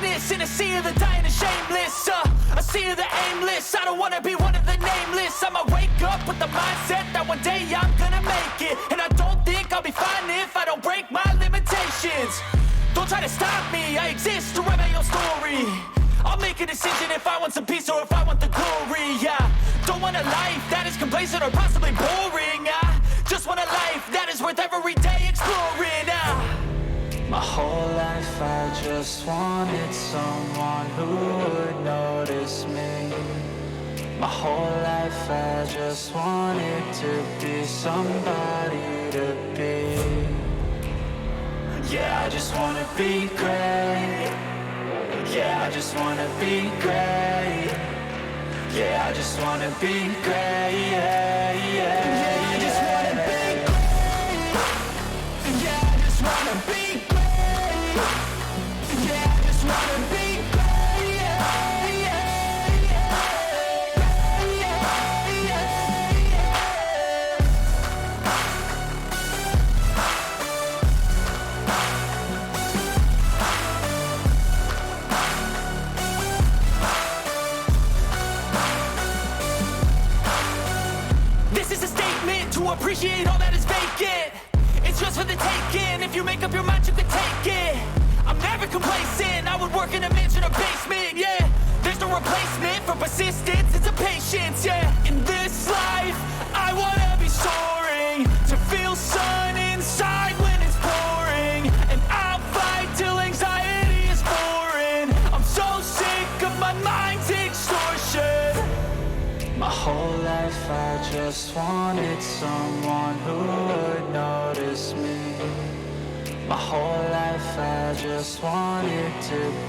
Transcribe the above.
greatness in a sea of the dying and shameless. A sea of the aimless. I don't wanna be one of the nameless. I'ma wake up with the mindset that one day I'm gonna make it. And I don't think I'll be fine if I don't break my limitations. Don't try to stop me, I exist to write my own story. I'll make a decision if I want some peace or if I want the glory. Yeah, don't want a life that is complacent or possibly boring. I just want a life that is worth every day exploring. My whole life I just wanted someone who would notice me. My whole life I just wanted to be somebody to be. Yeah, I just wanna be great. Yeah, I just wanna be great. Yeah, I just wanna be great. Yeah, yeah, yeah, I just wanna be great. Yeah, I just wanna be great. Yeah, I just wanna be great. Yeah, yeah, yeah, yeah, yeah, yeah. This is a statement to appreciate all that is vacant. It's just for the taking. If you make up your mind, you can take it. I'm never complacent. I would work in a mansion or basement. Yeah, there's no replacement for persistence. It's a patience. Yeah, in this life, I wanna be soaring, to feel sun inside when it's pouring. And I'll fight till anxiety is boring. I'm so sick of my mind's extortion. My whole life I just wanted someone who would notice me. My whole life I just wanted to be